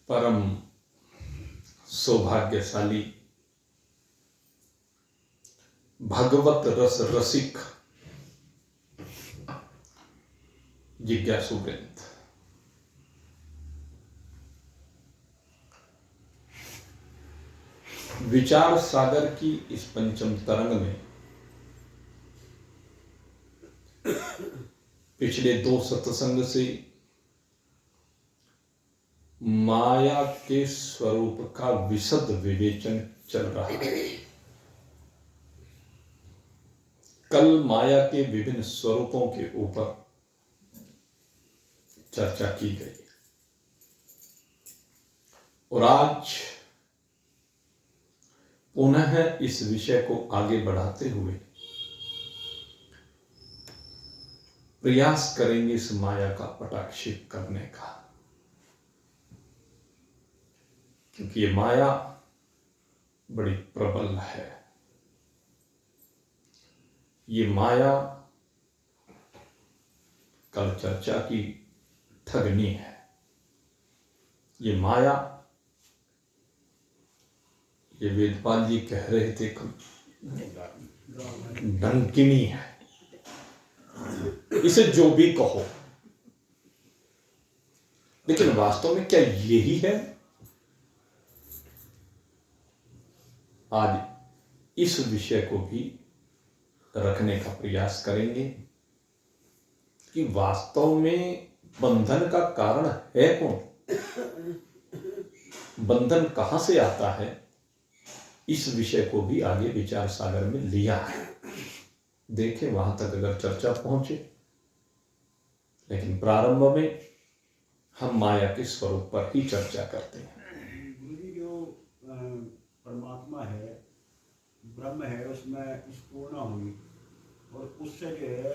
परम सौभाग्यशाली भगवत रस रसिक जिज्ञासु वृंद, विचार सागर की इस पंचम तरंग में पिछले 2 सत्संग से माया के स्वरूप का विशद विवेचन चल रहा है। कल माया के विभिन्न स्वरूपों के ऊपर चर्चा की गई और आज पुनः इस विषय को आगे बढ़ाते हुए प्रयास करेंगे इस माया का पटाक्षेप करने का, क्योंकि ये माया बड़ी प्रबल है। ये माया कल चर्चा की ठगनी है। ये माया, ये वेदपाल जी कह रहे थे डंकिनी है। इसे जो भी कहो, लेकिन वास्तव में क्या यही है? आज इस विषय को भी रखने का प्रयास करेंगे कि वास्तव में बंधन का कारण है कौन, बंधन कहां से आता है। इस विषय को भी आगे विचार सागर में लिया है। देखें वहां तक अगर चर्चा पहुंचे, लेकिन प्रारंभ में हम माया के स्वरूप पर ही चर्चा करते हैं। गुरुजी, जो परमात्मा है, ब्रह्म है, उसमें स्फूर्णा हुई और उससे जो है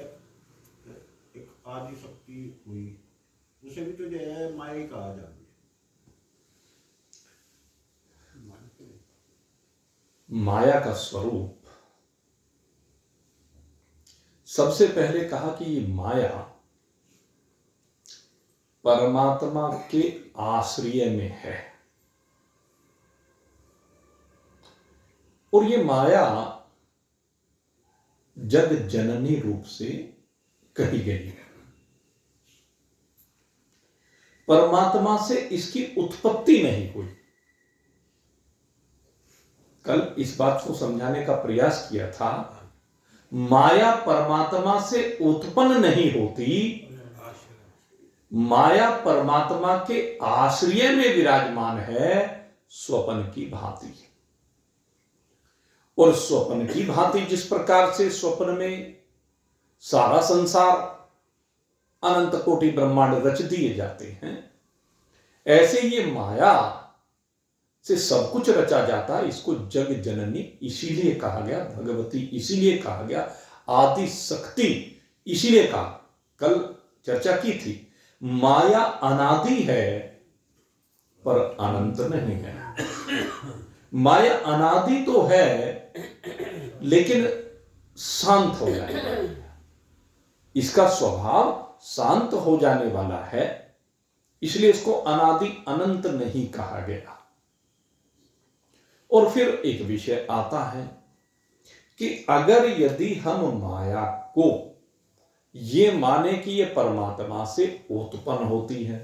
एक आदि शक्ति हुई, उसे भी तो जो है माया ही कहा जाता है। माया का स्वरूप, सबसे पहले कहा कि ये माया परमात्मा के आश्रय में है और ये माया जग जननी रूप से कही गई है। परमात्मा से इसकी उत्पत्ति नहीं हुई। कल इस बात को समझाने का प्रयास किया था। माया परमात्मा से उत्पन्न नहीं होती, माया परमात्मा के आश्रय में विराजमान है, स्वप्न की भांति। और स्वप्न की भांति जिस प्रकार से स्वप्न में सारा संसार, अनंत कोटि ब्रह्मांड रच दिए जाते हैं, ऐसे ये माया से सब कुछ रचा जाता है। इसको जग जननी इसीलिए कहा गया, भगवती इसीलिए कहा गया, आदि शक्ति इसीलिए कहा। कल चर्चा की थी, माया अनादि है पर अनंत नहीं है। माया अनादि तो है लेकिन शांत हो जाने वाला है। इसका स्वभाव शांत हो जाने वाला है, इसलिए इसको अनादि अनंत नहीं कहा गया। और फिर एक विषय आता है कि अगर यदि हम माया को ये माने कि ये परमात्मा से उत्पन्न होती है,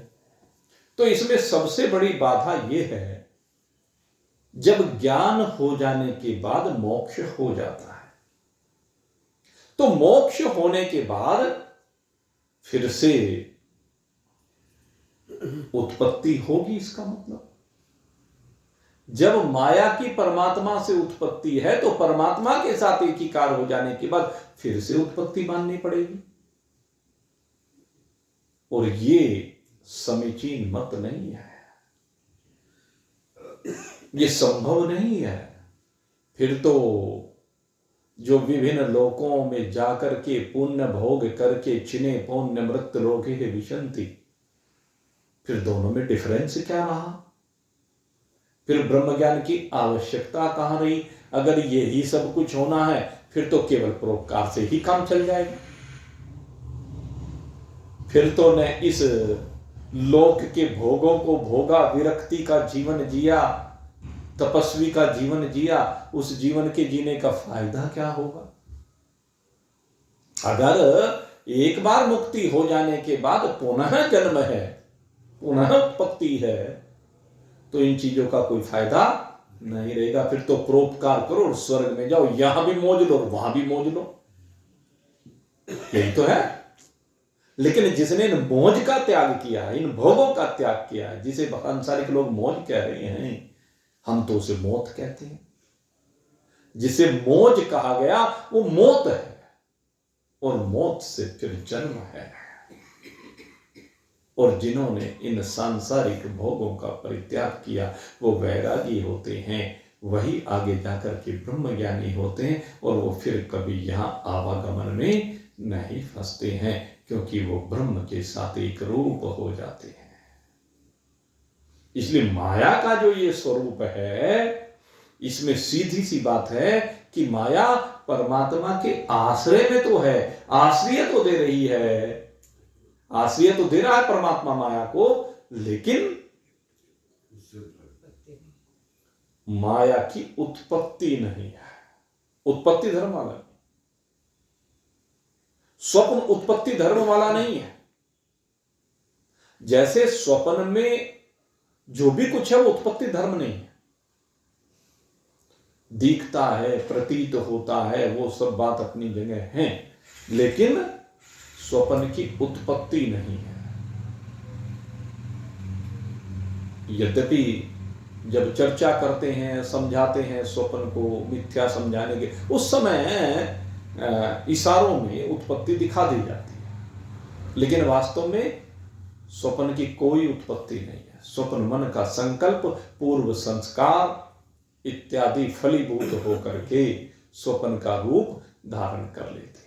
तो इसमें सबसे बड़ी बाधा यह है, जब ज्ञान हो जाने के बाद मोक्ष हो जाता है, तो मोक्ष होने के बाद फिर से उत्पत्ति होगी। इसका मतलब जब माया की परमात्मा से उत्पत्ति है तो परमात्मा के साथ एकीकार हो जाने के बाद फिर से उत्पत्ति माननी पड़ेगी, और ये समीचीन मत नहीं है, ये संभव नहीं है। फिर तो जो विभिन्न लोकों में जाकर के पुण्य भोग करके चिने पुण्य मृत लोके विशंति, फिर दोनों में डिफरेंस क्या रहा? फिर ब्रह्म ज्ञान की आवश्यकता कहां रही? अगर यही सब कुछ होना है फिर तो केवल परोपकार से ही काम चल जाएगा। फिर तो न इस लोक के भोगों को भोगा, विरक्ति का जीवन जिया, तपस्वी का जीवन जिया, उस जीवन के जीने का फायदा क्या होगा? अगर एक बार मुक्ति हो जाने के बाद पुनः जन्म है, पुनः उत्पत्ति है, तो इन चीजों का कोई फायदा नहीं रहेगा। फिर तो परोपकार करो और स्वर्ग में जाओ, यहां भी मौज लो और वहां भी मौज लो, यही तो है। लेकिन जिसने इन मौज का त्याग किया, इन भोगों का त्याग किया, जिसे सांसारिक लोग मौज कह रहे हैं, हम तो उसे मौत कहते हैं। जिसे मौज कहा गया वो मौत है, और मौत से फिर जन्म है। और जिन्होंने इन सांसारिक भोगों का परित्याग किया वो वैरागी होते हैं, वही आगे जाकर के ब्रह्म ज्ञानी होते हैं, और वो फिर कभी यहां आवागमन में नहीं फंसते हैं, क्योंकि वो ब्रह्म के साथ एक रूप हो जाते हैं। इसलिए माया का जो ये स्वरूप है, इसमें सीधी सी बात है कि माया परमात्मा के आश्रय में तो है, आश्रय तो दे रही है, आश्रय तो दे रहा है परमात्मा माया को, लेकिन माया की उत्पत्ति नहीं है। उत्पत्ति धर्म वाला नहीं, स्वप्न उत्पत्ति धर्म वाला नहीं है। जैसे स्वप्न में जो भी कुछ है वो उत्पत्ति धर्म नहीं है, दिखता है, प्रतीत होता है, वो सब बात अपनी जगह है, लेकिन स्वप्न की उत्पत्ति नहीं है। यद्यपि जब चर्चा करते हैं, समझाते हैं स्वप्न को मिथ्या समझाने के, उस समय इशारों में उत्पत्ति दिखा दी जाती है, लेकिन वास्तव में स्वप्न की कोई उत्पत्ति नहीं है। स्वप्न मन का संकल्प, पूर्व संस्कार इत्यादि फलीभूत होकर के स्वप्न का रूप धारण कर लेते हैं।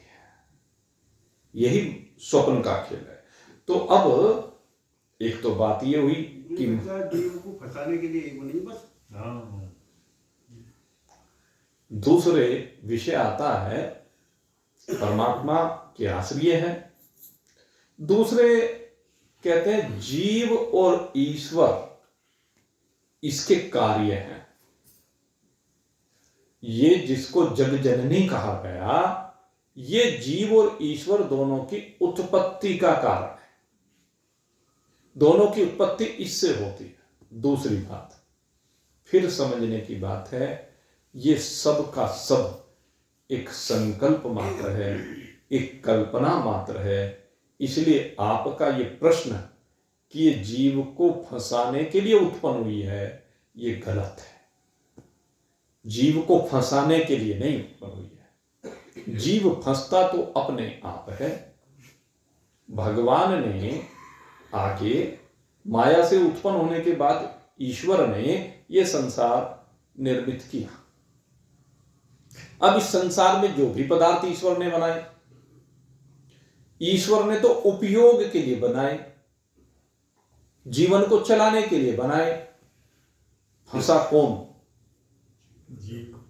यही स्वप्न का खेल है। तो अब एक तो बात ये हुई कि जीव को फंसाने के लिए वो नहीं, बस दूसरे विषय आता है परमात्मा के आश्रय है। दूसरे कहते हैं जीव और ईश्वर इसके कार्य हैं। ये जिसको जग जननी कहा गया, ये जीव और ईश्वर दोनों की उत्पत्ति का कारण है। दोनों की उत्पत्ति इससे होती है। दूसरी बात फिर समझने की बात है, ये सब का सब एक संकल्प मात्र है, एक कल्पना मात्र है। इसलिए आपका ये प्रश्न कि ये जीव को फंसाने के लिए उत्पन्न हुई है, ये गलत है। जीव को फंसाने के लिए नहीं उत्पन्न हुई है। जीव फंसता तो अपने आप है। भगवान ने आगे माया से उत्पन्न होने के बाद ईश्वर ने यह संसार निर्मित किया। अब इस संसार में जो भी पदार्थ ईश्वर ने बनाए, ईश्वर ने तो उपयोग के लिए बनाए, जीवन को चलाने के लिए बनाए। फंसा कौन? जीव।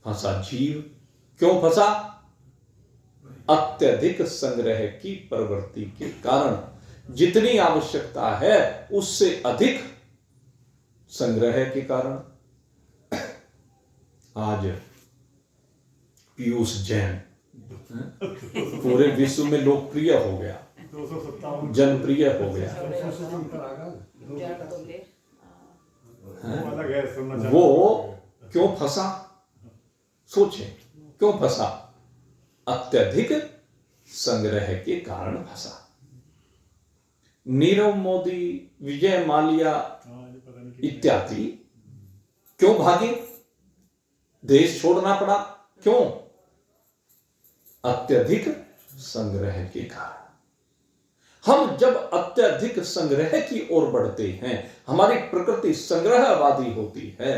फंसा जीव। क्यों फंसा? अत्यधिक संग्रह की प्रवृत्ति के कारण। जितनी आवश्यकता है उससे अधिक संग्रह के कारण। आज पीयूष जैन पूरे विश्व में लोकप्रिय हो गया, जनप्रिय हो गया। वो क्यों फंसा? सोचे क्यों फंसा? अत्यधिक संग्रह के कारण फंसा। नीरव मोदी, विजय माल्या इत्यादि क्यों भागे? देश छोड़ना पड़ा। क्यों? अत्यधिक संग्रह के कारण। हम जब अत्यधिक संग्रह की ओर बढ़ते हैं, हमारी प्रकृति संग्रहवादी होती है,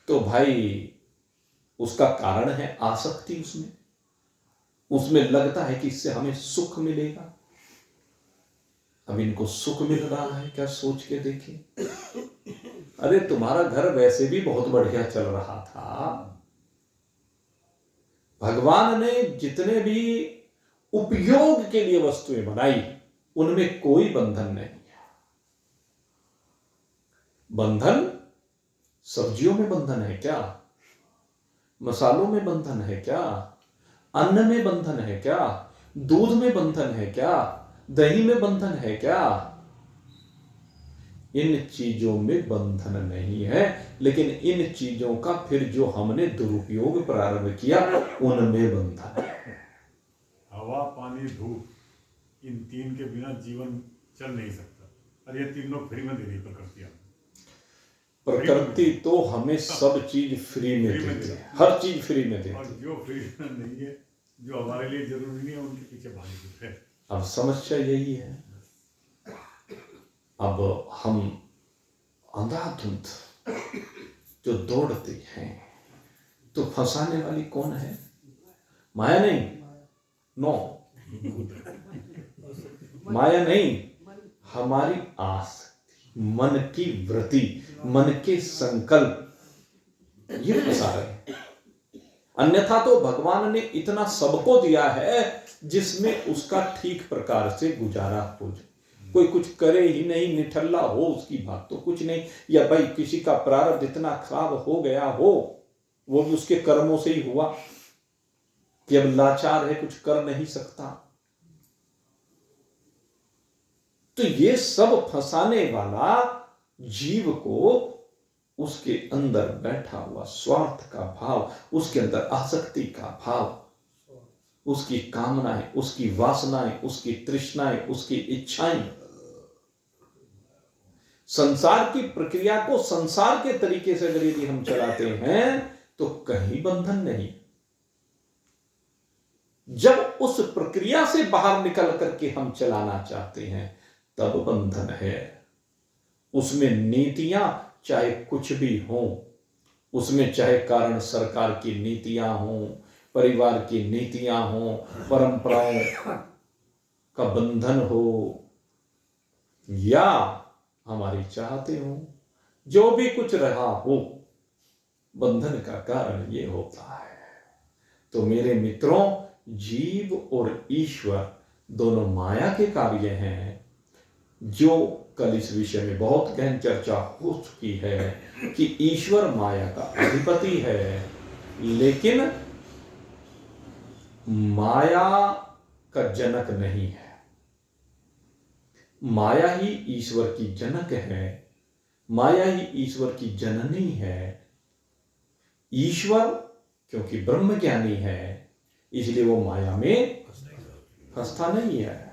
तो भाई उसका कारण है आसक्ति। उसमें लगता है कि इससे हमें सुख मिलेगा। अब इनको सुख मिल रहा है क्या? सोच के देखिए। अरे तुम्हारा घर वैसे भी बहुत बढ़िया चल रहा था। भगवान ने जितने भी उपयोग के लिए वस्तुएं बनाई, उनमें कोई बंधन नहीं है। बंधन सब्जियों में बंधन है क्या? मसालों में बंधन है क्या? अन्न में बंधन है क्या? दूध में बंधन है क्या? दही में बंधन है क्या? इन चीजों में बंधन नहीं है, लेकिन इन चीजों का फिर जो हमने दुरुपयोग प्रारंभ किया उनमें बंधन है। हवा, पानी, धूप, इन तीन के बिना जीवन चल नहीं सकता, और ये तीनों फ्री में दे रही प्रकृति हमें। प्रकृति तो हमें सब चीज फ्री में देती है, हर चीज फ्री में देती है। और जो फ्री नहीं है, जो हमारे लिए जरूरी नहीं है, उनके पीछे भागे है। अब समस्या यही है, अब हम अंधाधुंध जो दौड़ते हैं, तो फंसाने वाली कौन है? माया नहीं, नो, माया नहीं, हमारी आसक्ति, मन की वृत्ति, मन के संकल्प, ये फंसा रहे हैं। अन्यथा तो भगवान ने इतना सबको दिया है जिसमें उसका ठीक प्रकार से गुजारा हो जाए। कोई कुछ करे ही नहीं, निठल्ला हो, उसकी बात तो कुछ नहीं। या भाई किसी का प्रारब्ध इतना खराब हो गया हो, वो भी उसके कर्मों से ही हुआ कि अब लाचार है, कुछ कर नहीं सकता। तो ये सब फंसाने वाला जीव को उसके अंदर बैठा हुआ स्वार्थ का भाव, उसके अंदर आसक्ति का भाव, उसकी कामनाएं, उसकी वासनाएं, उसकी तृष्णाएं, उसकी इच्छाएं, संसार की प्रक्रिया को संसार के तरीके से अगर यदि हम चलाते हैं तो कहीं बंधन नहीं। जब उस प्रक्रिया से बाहर निकल करके हम चलाना चाहते हैं तब बंधन है। उसमें नीतियां चाहे कुछ भी हो, उसमें चाहे कारण सरकार की नीतियां हो, परिवार की नीतियां हो, परंपराओं का बंधन हो, या हमारी चाहते हो, जो भी कुछ रहा हो, बंधन का कारण ये होता है। तो मेरे मित्रों, जीव और ईश्वर दोनों माया के कार्य हैं, जो कल इस विषय में बहुत गहन चर्चा हो चुकी है कि ईश्वर माया का अधिपति है, लेकिन माया का जनक नहीं है। माया ही ईश्वर की जनक है, माया ही ईश्वर की जननी है। ईश्वर क्योंकि ब्रह्म ज्ञानी है, इसलिए वो माया में फंसता नहीं है,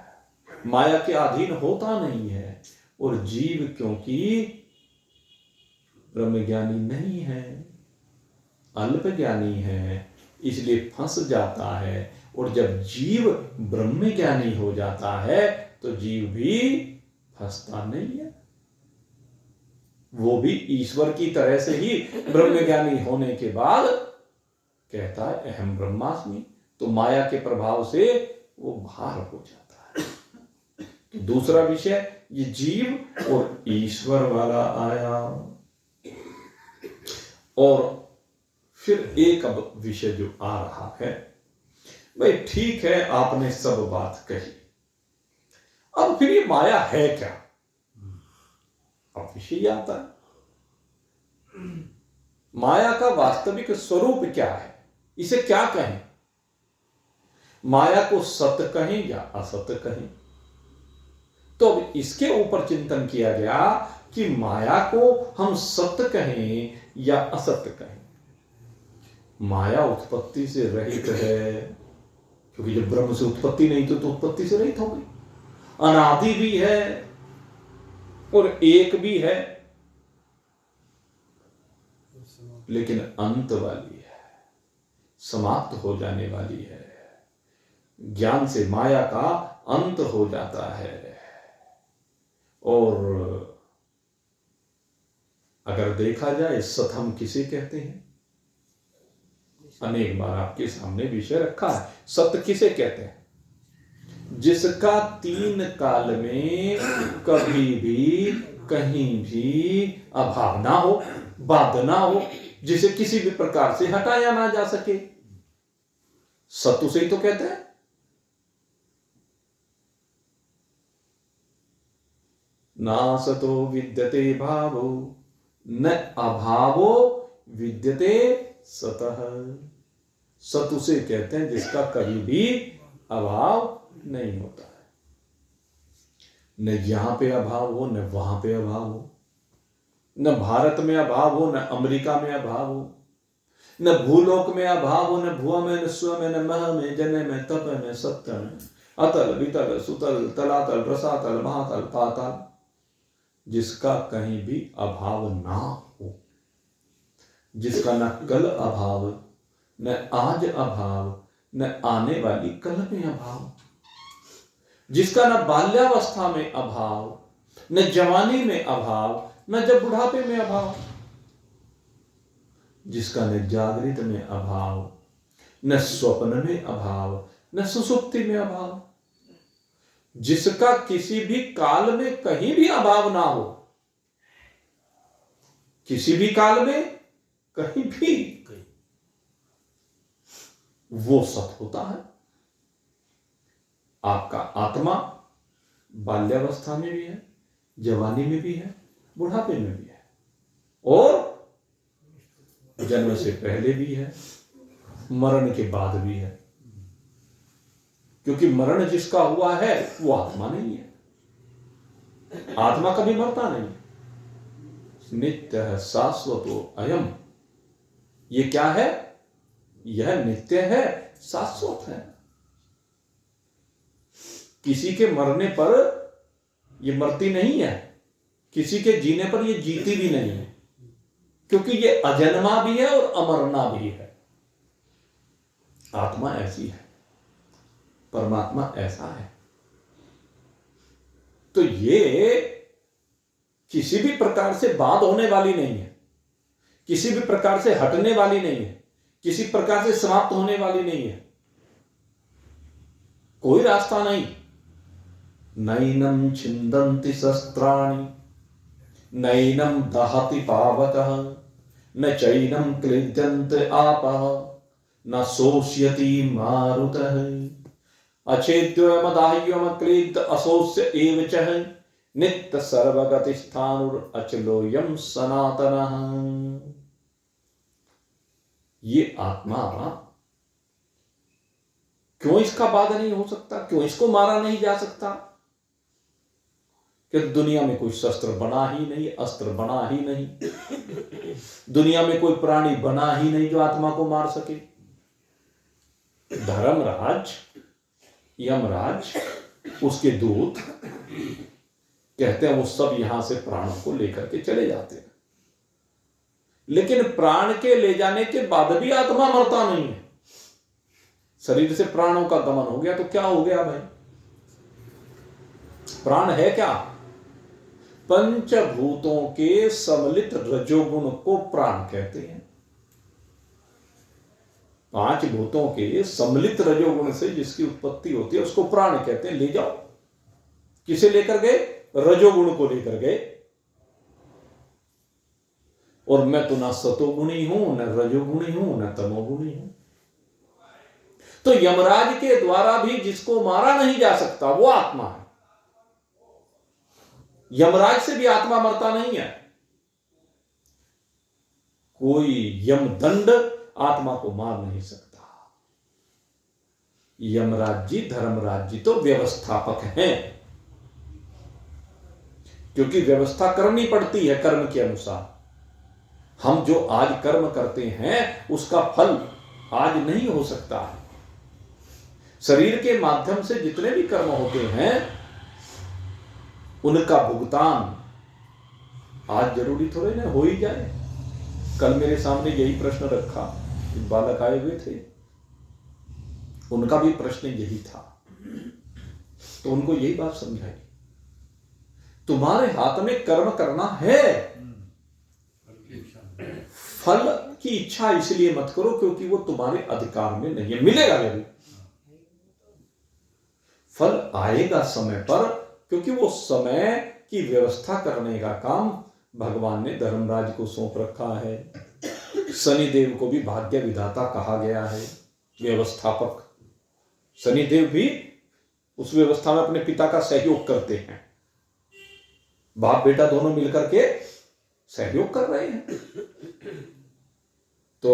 माया के अधीन होता नहीं है। और जीव क्योंकि ब्रह्म ज्ञानी नहीं है, अल्प ज्ञानी है, इसलिए फंस जाता है। और जब जीव ब्रह्म ज्ञानी हो जाता है तो जीव भी फंसता नहीं है, वो भी ईश्वर की तरह से ही ब्रह्म ज्ञानी होने के बाद कहता है अहम ब्रह्मास्मि। तो माया के प्रभाव से वो बाहर हो जाता है। तो दूसरा विषय ये जीव और ईश्वर वाला आया। और फिर एक अब विषय जो आ रहा है, भाई ठीक है आपने सब बात कही, अब फिर ये माया है क्या? अब विषय आता है, माया का वास्तविक स्वरूप क्या है, इसे क्या कहें? माया को सत्य कहें या असत्य कहें? तो अब इसके ऊपर चिंतन किया गया कि माया को हम सत्य कहें या असत्य कहें। माया उत्पत्ति से रहित है, क्योंकि जब ब्रह्म से उत्पत्ति नहीं तो उत्पत्ति से रहित हो गई। अनादि भी है और एक भी है, लेकिन अंत वाली है, समाप्त हो जाने वाली है। ज्ञान से माया का अंत हो जाता है। और अगर देखा जाए सत हम किसे कहते हैं? अनेक बार आपके सामने विषय रखा है, सत्य किसे कहते हैं? जिसका तीन काल में कभी भी कहीं भी अभाव ना हो, बाध ना हो, जिसे किसी भी प्रकार से हटाया ना जा सके, सत्य से ही तो कहते हैं। नासतो विद्यते भावो न अभावो विद्यते सतः। सत उसे कहते हैं जिसका कभी भी अभाव नहीं होता है। न यहां पे अभाव हो, न वहां पे अभाव हो, न भारत में अभाव हो, न अमेरिका में अभाव हो, न भूलोक में अभाव हो, न भुआ में, न स्व में, न मह में, जन में, तप में, सत्य में, अतल वितल सुतल तलातल रसातल महातल पाताल, जिसका कहीं भी अभाव ना हो, जिसका न कल अभाव, न आज अभाव, न आने वाली कल में अभाव, जिसका न बाल्यावस्था में अभाव, न जवानी में अभाव, न जब बुढ़ापे में अभाव, जिसका न जागृत में अभाव, न स्वप्न में अभाव, न सुसुप्ति में अभाव, जिसका किसी भी काल में कहीं भी अभाव ना हो, किसी भी काल में कहीं भी, वो सत होता है। आपका आत्मा बाल्यावस्था में भी है, जवानी में भी है, बुढ़ापे में भी है, और जन्म से पहले भी है, मरण के बाद भी है। क्योंकि मरण जिसका हुआ है वो आत्मा नहीं है। आत्मा कभी मरता नहीं है। नित्य है शाश्वतो अयम। ये क्या है? यह नित्य है, शाश्वत है। किसी के मरने पर ये मरती नहीं है, किसी के जीने पर ये जीती भी नहीं है, क्योंकि ये अजन्मा भी है और अमरना भी है। आत्मा ऐसी है, परमात्मा ऐसा है। तो ये किसी भी प्रकार से बात होने वाली नहीं है, किसी भी प्रकार से हटने वाली नहीं है, किसी प्रकार से समाप्त होने वाली नहीं है। कोई रास्ता नहीं। नैनम छिंदन्ति शस्त्राणि नैनम दहति पावकः न चैनम क्लिद्यन्ते आपः न शोष्यति मारुतः अछेद्यमदाह्यमक्लिद्ध अशोष्य एव च नित्य सर्वगतिस्थानुर अचलोयम सनातनः। ये आत्मा क्यों इसका बाध नहीं हो सकता? क्यों इसको मारा नहीं जा सकता? कि दुनिया में कोई शस्त्र बना ही नहीं, अस्त्र बना ही नहीं, दुनिया में कोई प्राणी बना ही नहीं जो आत्मा को मार सके। धर्मराज, यमराज, उसके दूत कहते हैं वो सब यहां से प्राणों को लेकर के चले जाते हैं, लेकिन प्राण के ले जाने के बाद भी आत्मा मरता नहीं है। शरीर से प्राणों का गमन हो गया तो क्या हो गया भाई? प्राण है क्या? पंचभूतों के सम्मिलित रजोगुण को प्राण कहते हैं। पांच भूतों के सम्मिलित रजोगुण से जिसकी उत्पत्ति होती है उसको प्राण कहते हैं। ले जाओ। किसे लेकर गए? रजोगुण को लेकर गए। और मैं तो ना सतोगुणी हूं, न रजोगुणी हूं, न तमोगुणी हूं। तो यमराज के द्वारा भी जिसको मारा नहीं जा सकता वो आत्मा है। यमराज से भी आत्मा मरता नहीं है। कोई यमदंड आत्मा को मार नहीं सकता। यमराज जी, धर्मराज जी तो व्यवस्थापक हैं, क्योंकि व्यवस्था करनी पड़ती है कर्म के अनुसार। हम जो आज कर्म करते हैं उसका फल आज नहीं हो सकता है। शरीर के माध्यम से जितने भी कर्म होते हैं उनका भुगतान आज जरूरी थोड़े ना हो ही जाए। कल मेरे सामने यही प्रश्न रखा, बालक आए हुए थे, उनका भी प्रश्न यही था, तो उनको यही बात समझाई, तुम्हारे हाथ में कर्म करना है, फल की इच्छा इसलिए मत करो क्योंकि वो तुम्हारे अधिकार में नहीं है। मिलेगा जरूर, फल आएगा समय पर, क्योंकि वो समय की व्यवस्था करने का काम भगवान ने धर्मराज को सौंप रखा है। शनिदेव को भी भाग्य विधाता कहा गया है, व्यवस्थापक। शनिदेव भी उस व्यवस्था में अपने पिता का सहयोग करते हैं। बाप बेटा दोनों मिलकर के सहयोग कर रहे हैं। तो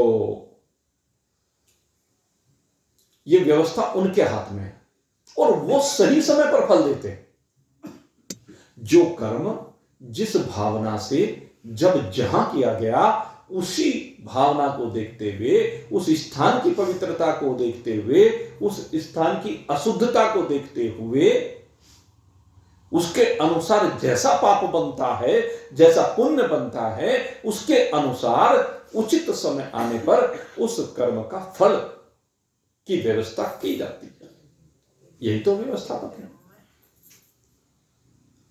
ये व्यवस्था उनके हाथ में है और वो सही समय पर फल देते हैं। जो कर्म जिस भावना से जब जहां किया गया, उसी भावना को देखते हुए, उस स्थान की पवित्रता को देखते हुए, उस स्थान की अशुद्धता को देखते हुए, उसके अनुसार जैसा पाप बनता है, जैसा पुण्य बनता है, उसके अनुसार उचित समय आने पर उस कर्म का फल की व्यवस्था की जाती है। यही तो व्यवस्थापक है।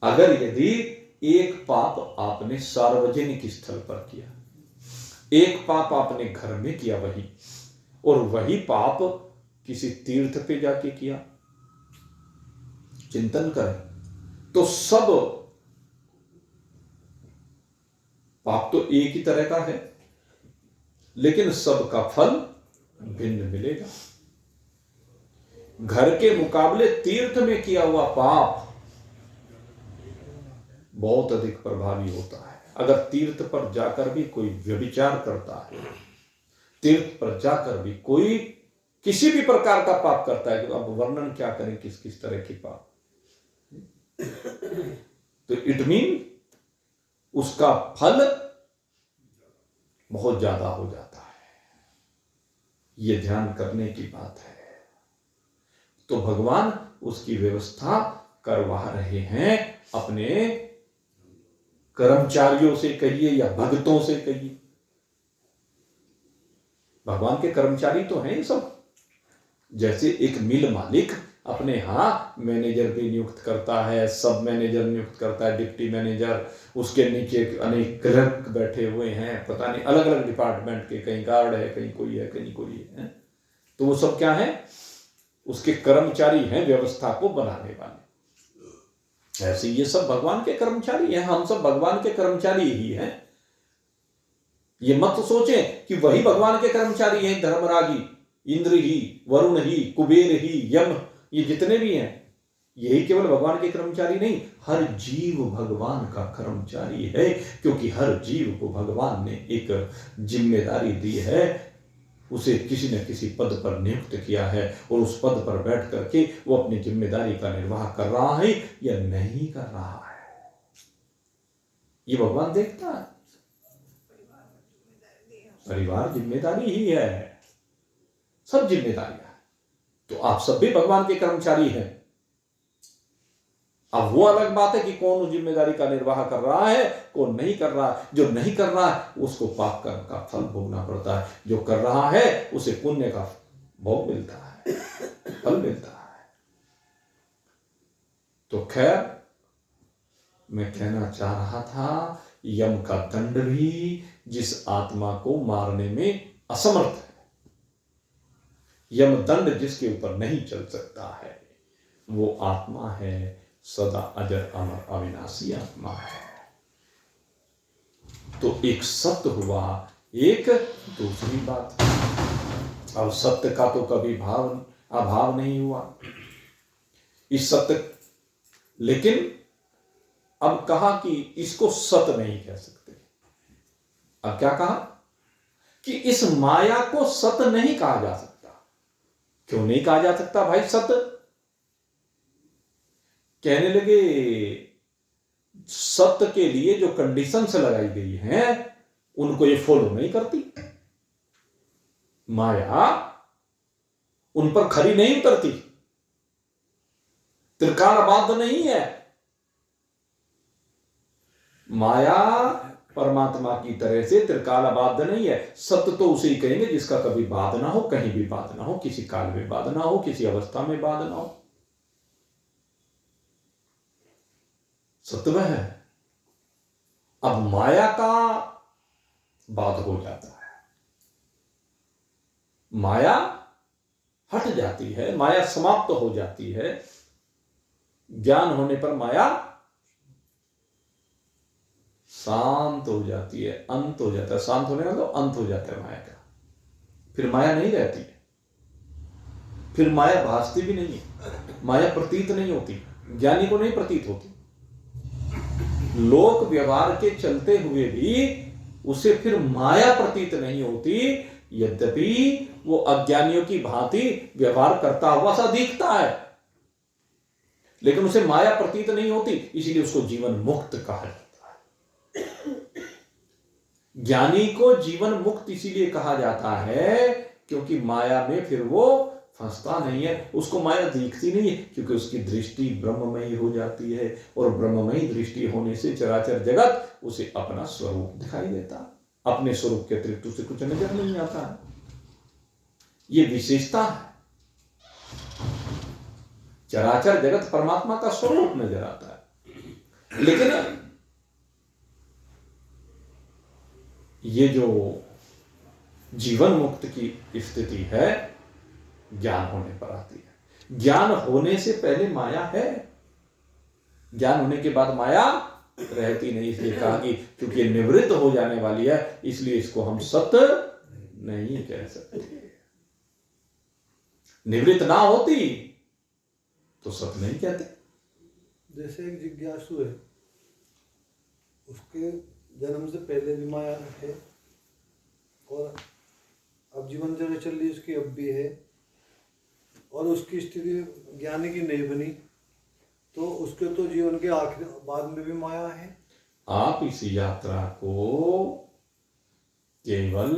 अगर यदि एक पाप आपने सार्वजनिक स्थल पर किया, एक पाप आपने घर में किया वही, और वही पाप किसी तीर्थ पे जाके किया, चिंतन करें तो सब पाप तो एक ही तरह का है, लेकिन सबका फल भिन्न मिलेगा। घर के मुकाबले तीर्थ में किया हुआ पाप बहुत अधिक प्रभावी होता है। अगर तीर्थ पर जाकर भी कोई व्यभिचार करता है, तीर्थ पर जाकर भी कोई किसी भी प्रकार का पाप करता है, तो अब वर्णन क्या करें किस किस तरह के पाप, तो इट मीन उसका फल बहुत ज्यादा हो जाता है। यह ध्यान करने की बात है। तो भगवान उसकी व्यवस्था करवा रहे हैं अपने कर्मचारियों से कहिए या भक्तों से कहिए। भगवान के कर्मचारी तो हैं सब। जैसे एक मिल मालिक अपने यहां मैनेजर भी नियुक्त करता है, सब मैनेजर नियुक्त करता है, डिप्टी मैनेजर, उसके नीचे अनेक क्लर्क बैठे हुए हैं, पता नहीं अलग अलग डिपार्टमेंट के, कहीं गार्ड है, कहीं कोई है, कहीं कोई है। तो वो सब क्या है? उसके कर्मचारी हैं, व्यवस्था को बनाने वाले। ऐसे ये सब भगवान के कर्मचारी हैं। हम सब भगवान के कर्मचारी ही हैं। ये मत सोचें कि वही भगवान के कर्मचारी हैं, धर्मराज ही, इंद्र ही, वरुण ही, कुबेर ही, यम, ये जितने भी हैं, यही केवल भगवान के कर्मचारी नहीं, हर जीव भगवान का कर्मचारी है। क्योंकि हर जीव को भगवान ने एक जिम्मेदारी दी है, उसे किसी न किसी पद पर नियुक्त किया है, और उस पद पर बैठ करके वो अपनी जिम्मेदारी का निर्वाह कर रहा है या नहीं कर रहा है, ये भगवान देखता है। परिवार जिम्मेदारी ही है, सब जिम्मेदारियां। तो आप सब भी भगवान के कर्मचारी हैं। अब वो अलग बात है कि कौन उस जिम्मेदारी का निर्वाह कर रहा है, कौन नहीं कर रहा है। जो नहीं कर रहा है उसको पाप कर्म का फल भोगना पड़ता है, जो कर रहा है उसे पुण्य का भोग मिलता है, फल मिलता है। तो खैर, मैं कहना चाह रहा था, यम का दंड भी जिस आत्मा को मारने में असमर्थ है, यम दंड जिसके ऊपर नहीं चल सकता है, वो आत्मा है सदा अजर अमर अविनाशी आत्मा है। तो एक सत्य हुआ, एक दूसरी बात। अब सत्य का तो कभी अभाव नहीं हुआ इस सत्य, लेकिन अब कहा कि इसको सत्य नहीं कह सकते। अब क्या कहा कि इस माया को सत्य नहीं कहा जा सकता। क्यों नहीं कहा जा सकता भाई सत्य? कहने लगे, सत्य के लिए जो कंडीशंस लगाई गई हैं उनको ये फॉलो नहीं करती, माया उन पर खरी नहीं उतरती, त्रिकालबाद्ध नहीं है। माया परमात्मा की तरह से त्रिकालबाद्ध नहीं है। सत्य तो उसे ही कहेंगे जिसका कभी बाध ना हो, कहीं भी बाध ना हो, किसी काल में बाध ना हो, किसी अवस्था में बाध ना हो। सत्य वह है। अब माया का बाध हो जाता है, माया हट जाती है, माया समाप्त हो जाती है। ज्ञान होने पर माया शांत हो जाती है, अंत हो जाता है। शांत होने का तो अंत हो जाता है माया का। फिर माया नहीं रहती है, फिर माया भासती भी नहीं है, माया प्रतीत नहीं होती, ज्ञानी को नहीं प्रतीत होती। लोक व्यवहार के चलते हुए भी उसे फिर माया प्रतीत नहीं होती, यद्यपि वो अज्ञानियों की भांति व्यवहार करता हुआ सा दिखता है, लेकिन उसे माया प्रतीत नहीं होती, इसीलिए उसको जीवन मुक्त कहा जाता है। ज्ञानी को जीवन मुक्त इसीलिए कहा जाता है क्योंकि माया में फिर वो फंसता नहीं है, उसको माया दिखती नहीं है, क्योंकि उसकी दृष्टि ब्रह्ममयी हो जाती है, और ब्रह्ममयी दृष्टि होने से चराचर जगत उसे अपना स्वरूप दिखाई देता, अपने स्वरूप के अतिरिक्त उसे कुछ नजर नहीं आता है। ये विशेषता है, चराचर जगत परमात्मा का स्वरूप नजर आता है। लेकिन ये जो जीवन मुक्त की स्थिति है ज्ञान होने पर आती है। ज्ञान होने से पहले माया है, ज्ञान होने के बाद माया रहती नहीं, इसलिए कहा कि क्योंकि निवृत्त हो जाने वाली है, इसलिए इसको हम सत्य नहीं कह सकते। निवृत्त ना होती तो सत्य नहीं कहते। जैसे एक जिज्ञासु है, उसके जन्म से पहले भी माया है, और अब जीवन जो चल रही उसकी अब भी है, और उसकी स्थिति ज्ञानी की नहीं बनी, तो उसके तो जीवन के आखिर बाद में भी माया है। आप इस यात्रा को केवल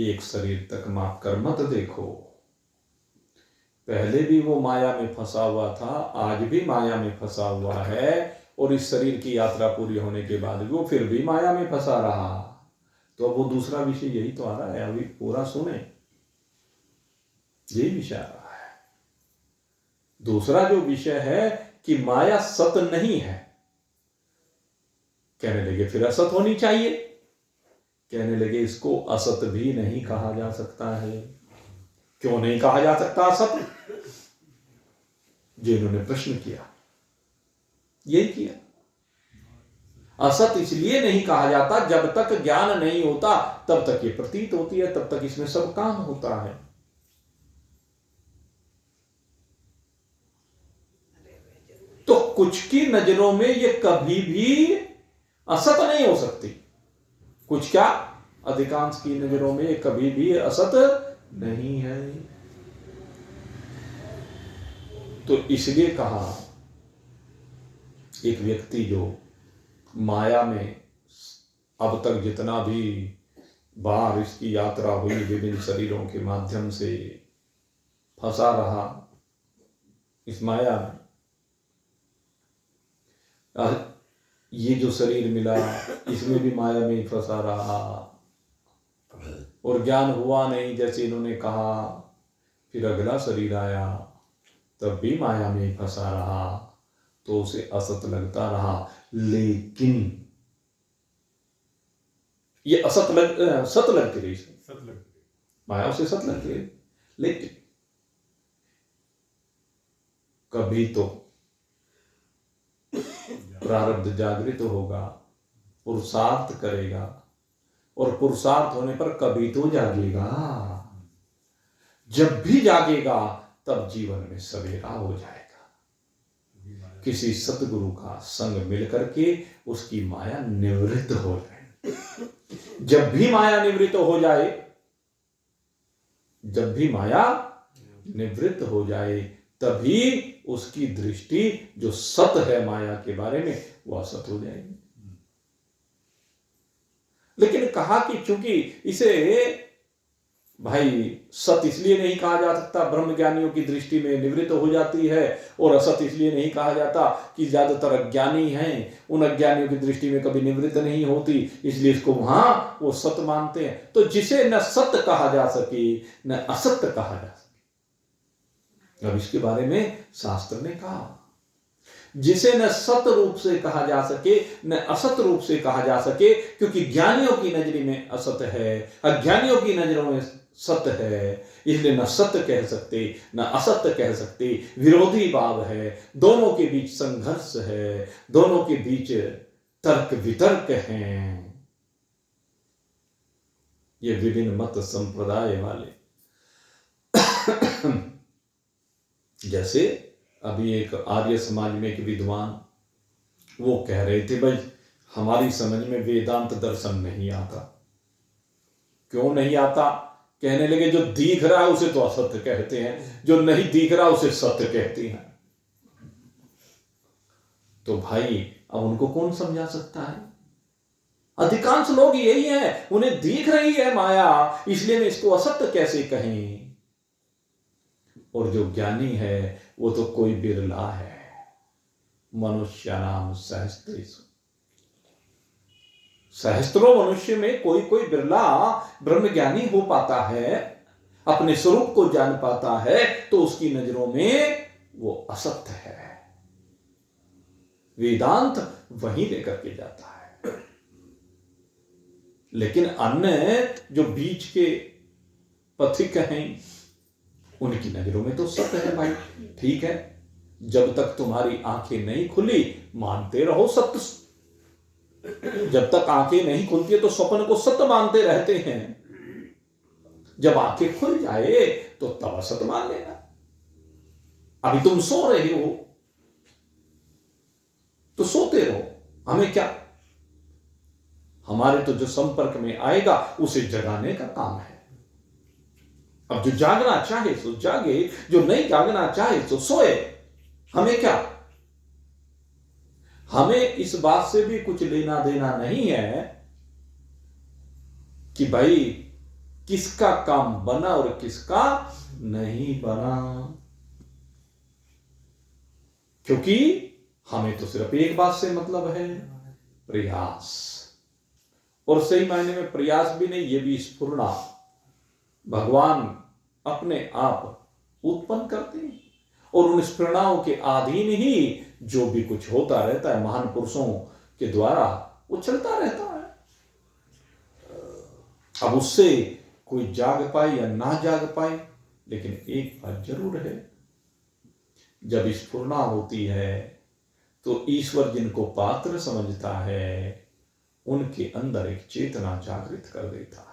एक शरीर तक माप कर मत देखो। पहले भी वो माया में फंसा हुआ था, आज भी माया में फंसा हुआ है, और इस शरीर की यात्रा पूरी होने के बाद भी वो फिर भी माया में फंसा रहा। तो अब वो दूसरा विषय यही तो आ रहा है, अभी पूरा सुने, यही विषय आ रहा है। दूसरा जो विषय है कि माया सत नहीं है, कहने लगे फिर असत होनी चाहिए, कहने लगे इसको असत भी नहीं कहा जा सकता है। क्यों नहीं कहा जा सकता असत? जिन्होंने प्रश्न किया यही किया। असत इसलिए नहीं कहा जाता, जब तक ज्ञान नहीं होता तब तक ये प्रतीत होती है, तब तक इसमें सब काम होता है। तो कुछ की नजरों में ये कभी भी असत नहीं हो सकती, कुछ क्या अधिकांश की नजरों में ये कभी भी असत नहीं है। तो इसलिए कहा एक व्यक्ति जो माया में अब तक जितना भी बार इसकी यात्रा हुई, विभिन्न शरीरों के माध्यम से फंसा रहा इस माया में, ये जो शरीर मिला इसमें भी माया में ही फंसा रहा, और ज्ञान हुआ नहीं जैसे इन्होंने कहा। फिर अगला शरीर आया तब भी माया में ही फंसा रहा, तो उसे असत लगता रहा। लेकिन ये सत लगती रही, माया उसे सत लगती रही, लेकिन कभी तो प्रारब्ध जागृत होगा, पुरुषार्थ करेगा, और पुरुषार्थ होने पर कभी तो जागेगा। जब भी जागेगा तब जीवन में सवेरा हो जाएगा। किसी सतगुरु का संग मिलकर के उसकी माया निवृत्त हो जाए। जब भी माया निवृत्त हो जाए, जब भी माया निवृत्त हो जाए, तभी उसकी दृष्टि जो सत है माया के बारे में वो असत हो जाएगी। लेकिन कहा कि चूंकि इसे भाई सत इसलिए नहीं कहा जा सकता, ब्रह्म ज्ञानियों की दृष्टि में निवृत्त हो जाती है, और असत इसलिए नहीं कहा जाता कि ज्यादातर अज्ञानी हैं, उन अज्ञानियों की दृष्टि में कभी निवृत्त नहीं होती, इसलिए इसको वहां वो सत मानते हैं। तो जिसे न सत्य कहा जा सके न असत्य कहा जा सके, अब इसके बारे में शास्त्र ने कहा, जिसे न सत रूप से कहा जा सके न असत रूप से कहा जा सके, क्योंकि ज्ञानियों की नजरी में असत है, अज्ञानियों की नजरों में सत्य है, इसलिए न सत्य कह सकते न असत्य कह सकते, विरोधी भाव है, दोनों के बीच संघर्ष है, दोनों के बीच तर्क वितर्क हैं। ये विभिन्न मत संप्रदाय वाले जैसे अभी एक आर्य समाज में एक विद्वान वो कह रहे थे, भाई हमारी समझ में वेदांत दर्शन नहीं आता। क्यों नहीं आता? कहने लगे जो दिख रहा है उसे तो असत्य कहते हैं, जो नहीं दिख रहा उसे सत्य कहते हैं। तो भाई अब उनको कौन समझा सकता है? अधिकांश लोग यही हैं, उन्हें दिख रही है माया, इसलिए मैं इसको असत्य कैसे कहें। और जो ज्ञानी है वो तो कोई बिरला है। मनुष्य नाम सहस्त्रेषु, सहस्त्रों मनुष्य में कोई कोई बिरला ब्रह्मज्ञानी हो पाता है, अपने स्वरूप को जान पाता है, तो उसकी नजरों में वो असत्य है। वेदांत वहीं लेकर के जाता है। लेकिन अन्य जो बीच के पथिक हैं, उनकी नजरों में तो सत्य है भाई। ठीक है, जब तक तुम्हारी आंखें नहीं खुली मानते रहो सत्य। जब तक आंखें नहीं खुलती है तो स्वप्न को सत्य मानते रहते हैं। जब आंखें खुल जाए तो तब असत्य मान लेना। अभी तुम सो रहे हो तो सोते रहो, हमें क्या। हमारे तो जो संपर्क में आएगा उसे जगाने का काम है। अब जो जागना चाहे सो जागे, जो नहीं जागना चाहे सो सोए, हमें क्या। हमें इस बात से भी कुछ लेना देना नहीं है कि भाई किसका काम बना और किसका नहीं बना, क्योंकि हमें तो सिर्फ एक बात से मतलब है, प्रयास। और सही मायने में प्रयास भी नहीं, ये भी स्फुरना भगवान अपने आप उत्पन्न करते हैं। और उन स्फुरणाओं के अधीन ही जो भी कुछ होता रहता है महान पुरुषों के द्वारा वो चलता रहता है। अब उससे कोई जाग पाए या ना जाग पाए, लेकिन एक बात जरूर है, जब स्फुरना होती है तो ईश्वर जिनको पात्र समझता है उनके अंदर एक चेतना जागृत कर देता है।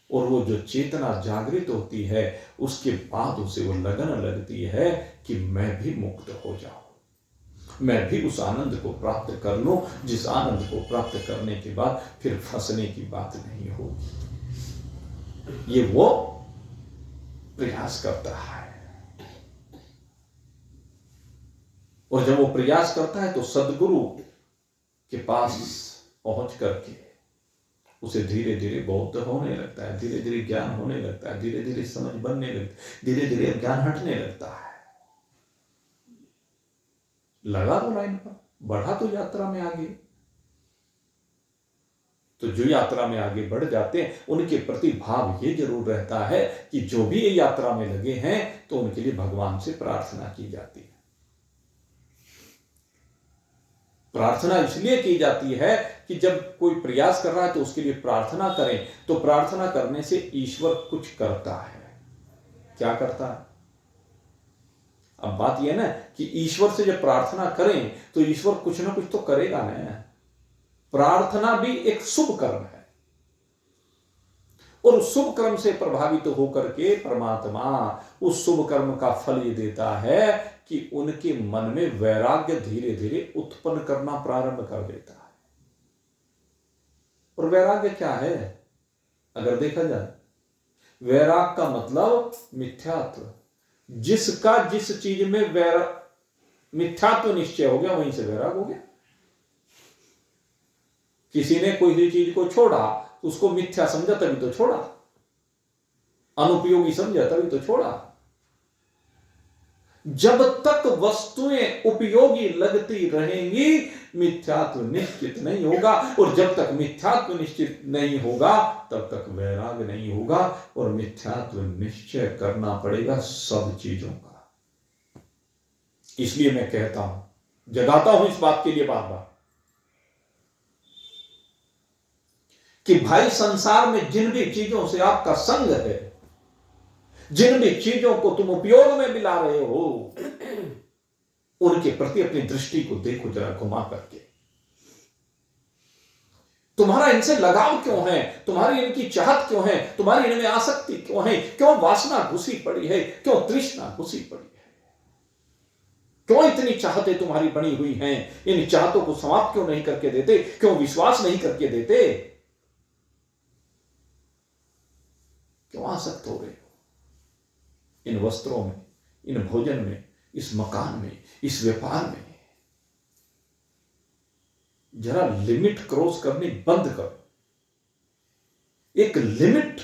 और वो जो चेतना जागृत होती है उसके बाद उसे वो लगन लगती है कि मैं भी मुक्त हो जाऊं, मैं भी उस आनंद को प्राप्त कर लूं, जिस आनंद को प्राप्त करने के बाद फिर फंसने की बात नहीं होगी। ये वो प्रयास करता है। और जब वो प्रयास करता है तो सद्गुरु के पास पहुंच करके उसे धीरे धीरे बौद्ध होने लगता है, धीरे धीरे ज्ञान होने लगता है, धीरे धीरे समझ बनने लगती है, धीरे धीरे ज्ञान हटने लगता है। लगा तो लाइन पर, बढ़ा तो यात्रा में आगे। तो जो यात्रा में आगे बढ़ जाते हैं उनके प्रति भाव ये जरूर रहता है कि जो भी ये यात्रा में लगे हैं तो उनके लिए भगवान से प्रार्थना की जाती है। प्रार्थना इसलिए की जाती है कि जब कोई प्रयास कर रहा है तो उसके लिए प्रार्थना करें, तो प्रार्थना करने से ईश्वर कुछ करता है। क्या करता है? अब बात यह है ना कि ईश्वर से जब प्रार्थना करें तो ईश्वर कुछ ना कुछ तो करेगा ना। प्रार्थना भी एक शुभ कर्म है और उस शुभ कर्म से प्रभावित होकर के परमात्मा उस शुभ कर्म का फल ये देता है कि उनके मन में वैराग्य धीरे धीरे उत्पन्न करना प्रारंभ कर देता है। और वैराग्य क्या है अगर देखा जाए? वैराग का मतलब मिथ्यात्व। जिसका जिस चीज में मिथ्यात्व निश्चय हो गया वहीं से वैराग हो गया। किसी ने कोई चीज को छोड़ा तो उसको मिथ्या समझा तभी तो छोड़ा, अनुपयोगी समझा तभी तो छोड़ा। जब तक वस्तुएं उपयोगी लगती रहेंगी मिथ्यात्व निश्चित नहीं होगा, और जब तक मिथ्यात्व निश्चित नहीं होगा तब तक वैराग नहीं होगा। और मिथ्यात्व निश्चय करना पड़ेगा सब चीजों का। इसलिए मैं कहता हूं, जगाता हूं इस बात के लिए बार बार कि भाई संसार में जिन भी चीजों से आपका संग है, जिन भी चीजों को तुम उपयोग में मिला रहे हो, उनके प्रति अपनी दृष्टि को देखो जरा घुमा करके। तुम्हारा इनसे लगाव क्यों है? तुम्हारी इनकी चाहत क्यों है? तुम्हारी इनमें आसक्ति क्यों है? क्यों वासना घुसी पड़ी है? क्यों तृष्णा घुसी पड़ी है? क्यों इतनी चाहते तुम्हारी बनी हुई हैं? इन चाहतों को समाप्त क्यों नहीं करके देते? क्यों विश्वास नहीं करके देते? क्यों आसक्त हो रहे हो इन वस्त्रों में, इन भोजन में, इस मकान में, इस व्यापार में? जरा लिमिट क्रॉस करनी बंद करो। एक लिमिट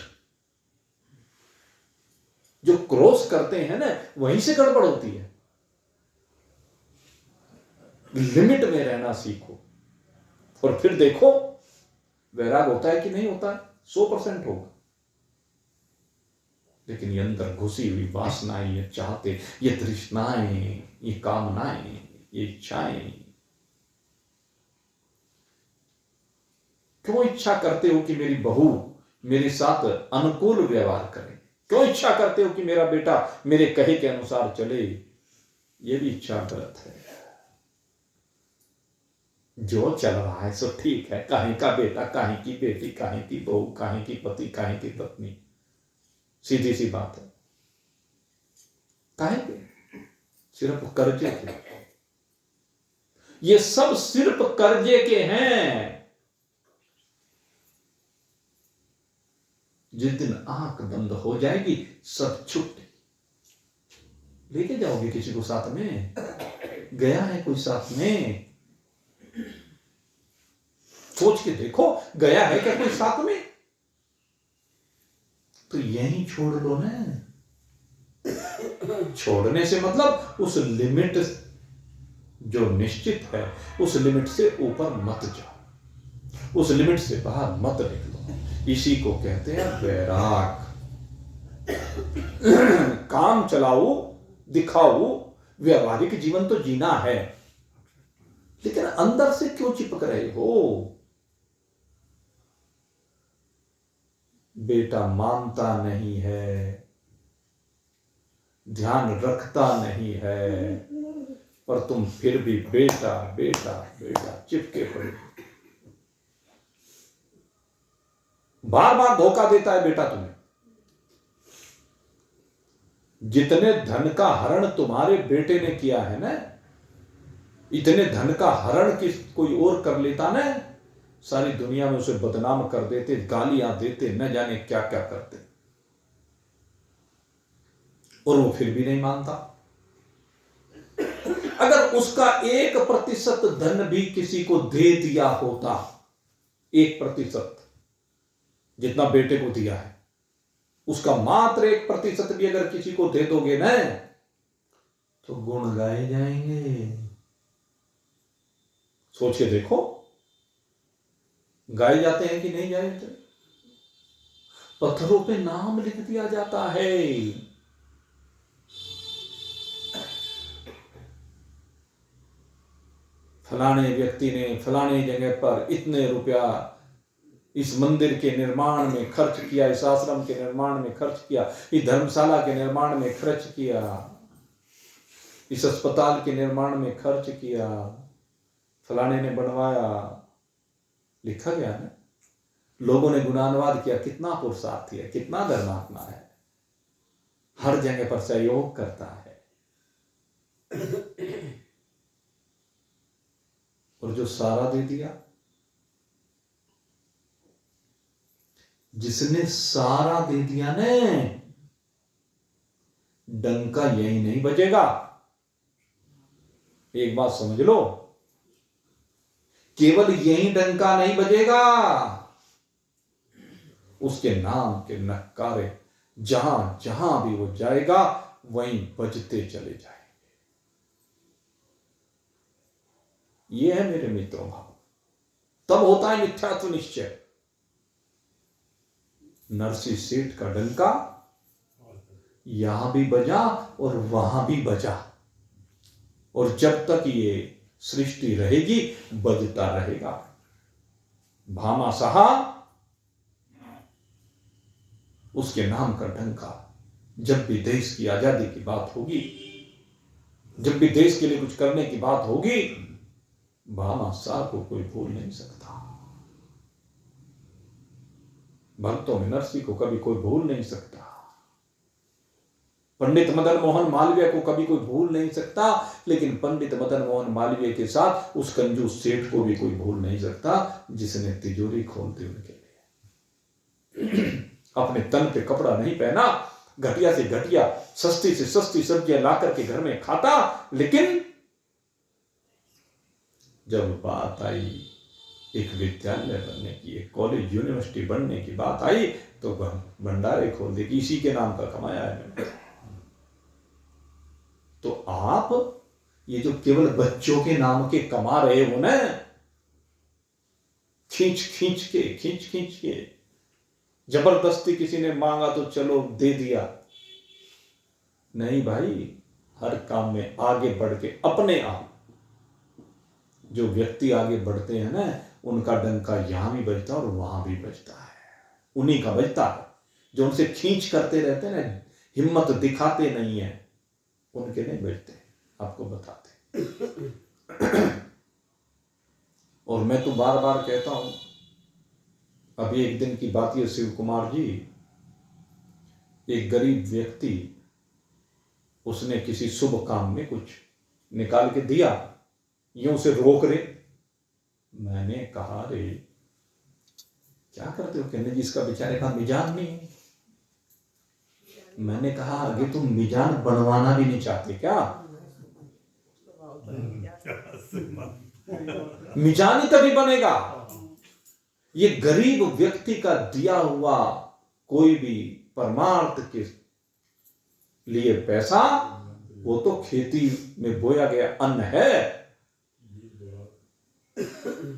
जो क्रॉस करते हैं ना, वहीं से गड़बड़ होती है। लिमिट में रहना सीखो और फिर देखो वैराग होता है कि नहीं होता है। 100% होगा। लेकिन ये अंदर घुसी हुई वासनाएं, ये चाहते, ये तृष्णाएं, ये कामनाएं, ये इच्छाएं, क्यों इच्छा करते हो कि मेरी बहू मेरे साथ अनुकूल व्यवहार करे? क्यों इच्छा करते हो कि मेरा बेटा मेरे कहे के अनुसार चले? ये भी इच्छा गलत है। जो चल रहा है सो ठीक है। काहे का बेटा, काहे की बेटी, काहे की बहू, काहे की पति, काहे की पत्नी, सीधी सी बात है। काहे के? सिर्फ कर्जे के। ये सब सिर्फ कर्जे के हैं। जिस दिन आंख बंद हो जाएगी सब छुट्टी। लेके जाओगे किसी को साथ में? गया है कोई साथ में? सोच के देखो, गया है क्या कोई साथ में? तो यहीं छोड़ लो ना। छोड़ने से मतलब उस लिमिट जो निश्चित है, उस लिमिट से ऊपर मत जाओ, उस लिमिट से बाहर मत निकलो। इसी को कहते हैं वैराग। काम चलाओ, दिखाओ, व्यवहारिक जीवन तो जीना है, लेकिन अंदर से क्यों चिपक रहे हो? बेटा मानता नहीं है, ध्यान रखता नहीं है, पर तुम फिर भी बेटा बेटा बेटा चिपके पड़े। बार बार धोखा देता है बेटा तुम्हें। जितने धन का हरण तुम्हारे बेटे ने किया है ना, इतने धन का हरण कोई और कर लेता ना, सारी दुनिया में उसे बदनाम कर देते, गालियां देते, न जाने क्या क्या करते, और वो फिर भी नहीं मानता। अगर उसका 1% धन भी किसी को दे दिया होता, 1% जितना बेटे को दिया है, उसका मात्र 1% भी अगर किसी को दे दोगे ना, तो गुण गाए जाएंगे। सोच के देखो, गाए जाते हैं कि नहीं गाए जाते? पत्थरों पे नाम लिख दिया जाता है। फलाने व्यक्ति ने फलाने जगह पर इतने रुपया इस मंदिर के निर्माण में खर्च किया, इस आश्रम के निर्माण में खर्च किया, इस धर्मशाला के निर्माण में खर्च किया, इस अस्पताल के निर्माण में खर्च किया, फलाने ने बनवाया, लिखा गया ना। लोगों ने गुणानुवाद किया, कितना पुरुषार्थी है, कितना धर्मात्मा है, हर जगह पर सहयोग करता है। और जो सारा दे दिया, जिसने सारा दे दिया ने, डंका यही नहीं बजेगा। एक बात समझ लो, केवल यही डंका नहीं बजेगा, उसके नाम के नक्कारे जहां जहां भी वो जाएगा वहीं बजते चले जाएंगे। ये है मेरे मित्रों भाव। तब होता है मिथ्यात्व निश्चय। नरसिंह सेठ का डंका यहां भी बजा और वहां भी बजा, और जब तक ये सृष्टि रहेगी बजता रहेगा। भामा सहा, उसके नाम का डंका। जब भी देश की आजादी की बात होगी, जब भी देश के लिए कुछ करने की बात होगी, भामा शाह को कोई भूल नहीं सकता। भक्तों में नरसिंह को कभी कोई भूल नहीं सकता। पंडित मदन मोहन मालवीय को कभी कोई भूल नहीं सकता, लेकिन पंडित मदन मोहन मालवीय के साथ उस कंजूस सेठ को भी कोई भूल नहीं सकता जिसने तिजोरी खोल दी उनके लिए। अपने तन पे कपड़ा नहीं पहना, घटिया से घटिया, सस्ती से सस्ती सब्जियां ला करके घर में खाता, लेकिन जब बात आई एक विद्यालय बनने की, एक कॉलेज यूनिवर्सिटी बनने की बात आई, तो भंडारे खोल दे कि इसी के नाम का कमाया है मैंने। तो आप ये जो केवल बच्चों के नाम के कमा रहे हो ना, खींच खींच के जबरदस्ती किसी ने मांगा तो चलो दे दिया, नहीं भाई, हर काम में आगे बढ़ के अपने आप, जो व्यक्ति आगे बढ़ते हैं ना, उनका डंका यहां भी बजता है और वहां भी बजता है, उन्हीं का बजता है। जो उनसे खींच करते रहते हैं ना, हिम्मत दिखाते नहीं है, उनके नहीं बजते, आपको बताते। और मैं तो बार बार कहता हूं, अभी एक दिन की बात है, शिव कुमार जी, एक गरीब व्यक्ति, उसने किसी शुभ काम में कुछ निकाल के दिया, यूं से रोक रहे, मैंने कहा रे क्या करते हो? कहने जी इसका बेचारे का मिजान नहीं है। मैंने कहा आगे तुम मिजान बनवाना भी नहीं चाहते क्या? मिजान ही तभी बनेगा, ये गरीब व्यक्ति का दिया हुआ कोई भी परमार्थ के लिए पैसा, वो तो खेती में बोया गया अन्न है,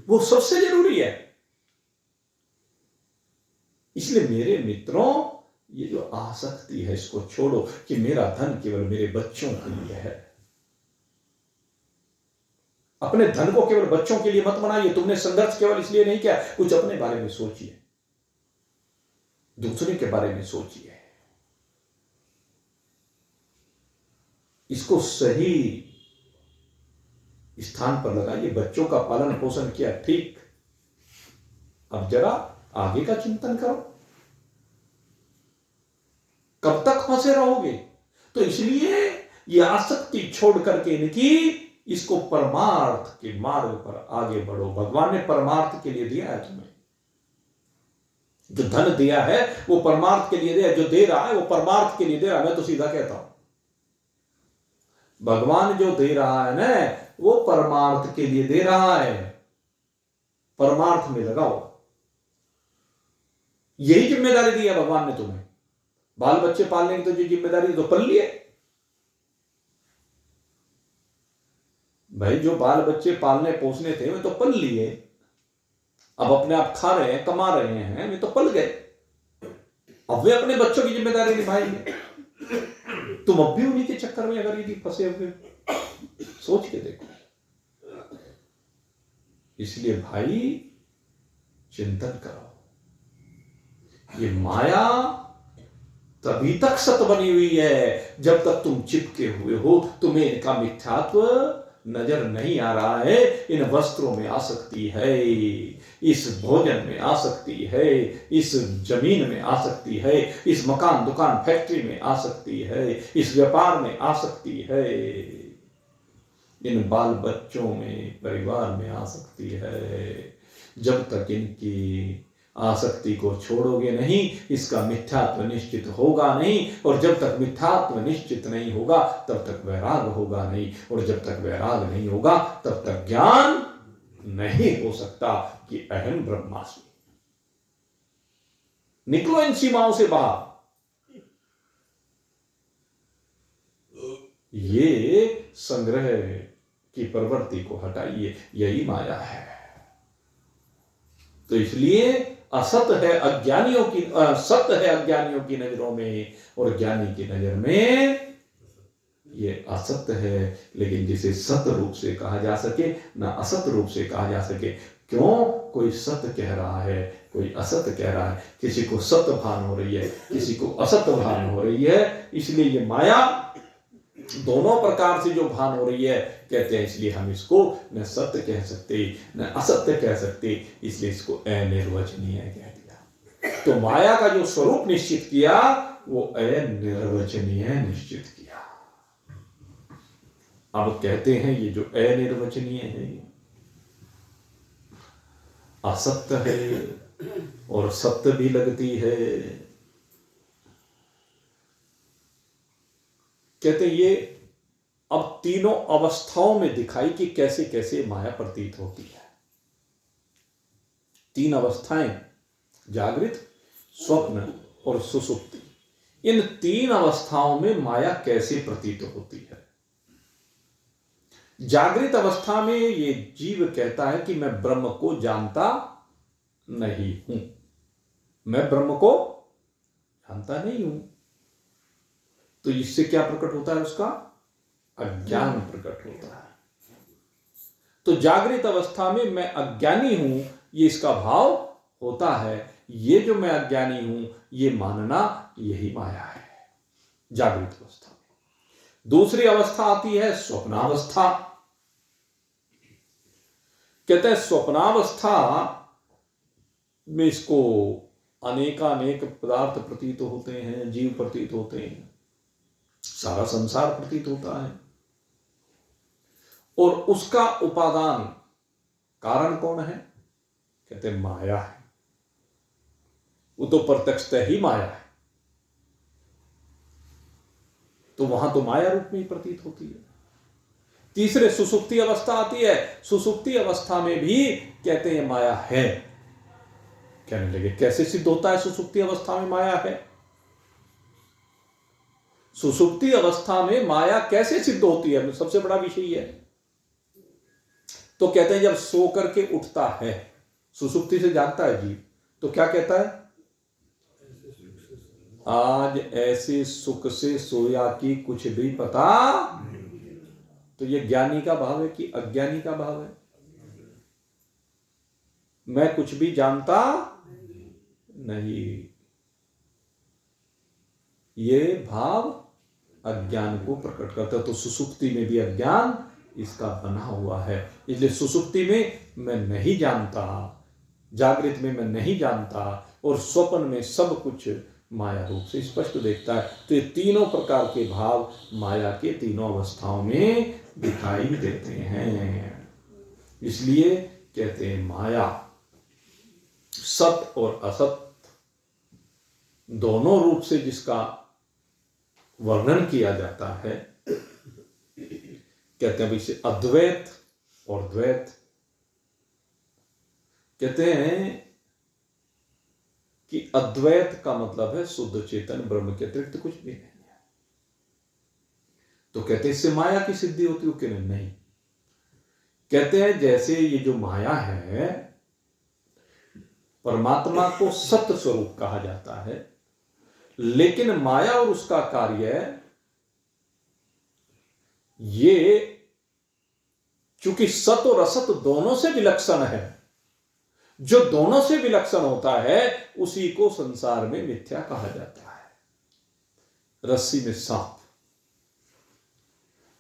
वो सबसे जरूरी है। इसलिए मेरे मित्रों, ये जो आसक्ति है इसको छोड़ो कि मेरा धन केवल मेरे बच्चों के लिए है। अपने धन को केवल बच्चों के लिए मत बनाइए। तुमने संघर्ष केवल इसलिए नहीं किया, कुछ अपने बारे में सोचिए, दूसरे के बारे में सोचिए, इसको सही स्थान पर लगाइए। बच्चों का पालन पोषण किया, ठीक, अब जरा आगे का चिंतन करो। कब तक फंसे रहोगे? तो इसलिए ये आसक्ति छोड़ करके इनकी, इसको परमार्थ के मार्ग पर आगे बढ़ो। भगवान ने परमार्थ के लिए दिया है तुम्हें, जो धन दिया है वो परमार्थ के लिए दिया है, जो दे रहा है वो परमार्थ के लिए दे रहा है। मैं तो सीधा कहता हूं, भगवान जो दे रहा है ना, वो परमार्थ के लिए दे रहा है, परमार्थ में लगाओ। यही जिम्मेदारी दी है भगवान ने तुम्हें, बाल बच्चे पालने की तो जो जिम्मेदारी तो पल लिए भाई, जो बाल बच्चे पालने पोसने थे वे तो पल लिए, अब अपने आप खा रहे हैं, कमा रहे हैं, वे तो पल गए, अब वे अपने बच्चों की जिम्मेदारी निभाएंगे। तुम अब भी उन्हीं के चक्कर में अगर यदि फंसे हुए, सोच के देखो। इसलिए भाई चिंतन करो, ये माया तभी तक सत बनी हुई है जब तक तुम चिपके हुए हो, तुम्हें इनका मिथ्यात्व नजर नहीं आ रहा है। इन वस्त्रों में आसक्ति है, इस भोजन में आसक्ति है, इस जमीन में आसक्ति है, इस मकान दुकान फैक्ट्री में आसक्ति है, इस व्यापार में आसक्ति है, इन बाल बच्चों में, परिवार में आसक्ति है। जब तक इनकी आसक्ति को छोड़ोगे नहीं, इसका मिथ्यात्व निश्चित होगा नहीं, और जब तक मिथ्यात्व निश्चित नहीं होगा तब तक वैराग होगा नहीं, और जब तक वैराग नहीं होगा तब तक ज्ञान नहीं हो सकता कि अहम ब्रह्मास्मि। निकलो इन सीमाओं से बाहर। ये संग्रह की प्रवृत्ति को हटाइए, यही माया है। तो इसलिए असत है अज्ञानियों की, सत्य है अज्ञानियों की नजरों में, और ज्ञानी की नजर में ये असत्य है। लेकिन जिसे सत्य रूप से कहा जा सके, ना असत्य रूप से कहा जा सके। क्यों? कोई सत्य कह रहा है, कोई असत्य कह रहा है, किसी को सत्य भान हो रही है, किसी को असत्य भान हो रही है। इसलिए ये माया दोनों प्रकार से जो भान हो रही है, कहते हैं इसलिए हम इसको न सत्य कह सकते न असत्य कह सकते, इसलिए इसको अनिर्वचनीय कह दिया। तो माया का जो स्वरूप निश्चित किया वो अनिर्वचनीय निश्चित किया। अब कहते हैं ये जो अनिर्वचनीय है असत्य है और सत्य भी लगती है। कहते ये अब तीनों अवस्थाओं में दिखाई कि कैसे कैसे माया प्रतीत होती है। तीन अवस्थाएं, जागृत, स्वप्न और सुषुप्ति, इन तीन अवस्थाओं में माया कैसे प्रतीत होती है। जागृत अवस्था में ये जीव कहता है कि मैं ब्रह्म को जानता नहीं हूं, मैं ब्रह्म को जानता नहीं हूं। तो इससे क्या प्रकट होता है, उसका अज्ञान प्रकट होता है। तो जागृत अवस्था में मैं अज्ञानी हूं, ये इसका भाव होता है। ये जो मैं अज्ञानी हूं ये मानना, यही माया है जागृत अवस्था में। दूसरी अवस्था आती है स्वप्नावस्था। कहते हैं स्वप्नावस्था में इसको अनेकानेक पदार्थ प्रतीत होते हैं, जीव प्रतीत होते हैं, सारा संसार प्रतीत होता है। और उसका उपादान कारण कौन है? कहते हैं माया है। वो तो प्रत्यक्षतः ही माया है, तो वहां तो माया रूप में ही प्रतीत होती है। तीसरे सुषुप्ति अवस्था आती है। सुषुप्ति अवस्था में भी कहते हैं माया है। कहने लगे कैसे सिद्ध होता है सुषुप्ति अवस्था में माया है? सुषुप्ति अवस्था में माया कैसे सिद्ध होती है, सबसे बड़ा विषय है। तो कहते हैं जब सो करके उठता है, सुषुप्ति से जागता है जीव, तो क्या कहता है? आज ऐसे सुख से सोया कि कुछ भी पता। तो ये ज्ञानी का भाव है कि अज्ञानी का भाव है? मैं कुछ भी जानता नहीं, ये भाव अज्ञान को प्रकट करता है। तो सुसुप्ति में भी अज्ञान इसका बना हुआ है। इसलिए सुसुप्ति में मैं नहीं जानता, जागृत में मैं नहीं जानता, और स्वप्न में सब कुछ माया रूप से स्पष्ट देखता है। तो ये तीनों प्रकार के भाव माया के तीनों अवस्थाओं में दिखाई देते हैं। इसलिए कहते हैं माया सत और असत दोनों रूप से जिसका वर्णन किया जाता है, कहते हैं इसे अद्वैत और द्वैत। कहते हैं कि अद्वैत का मतलब है शुद्ध चेतन ब्रह्म के अतिरिक्त कुछ भी नहीं है। तो कहते हैं इससे माया की सिद्धि होती है कि नहीं? कहते हैं जैसे ये जो माया है, परमात्मा को सत्य स्वरूप कहा जाता है, लेकिन माया और उसका कार्य ये चूंकि सत और असत दोनों से विलक्षण है, जो दोनों से विलक्षण होता है उसी को संसार में मिथ्या कहा जाता है। रस्सी में सांप,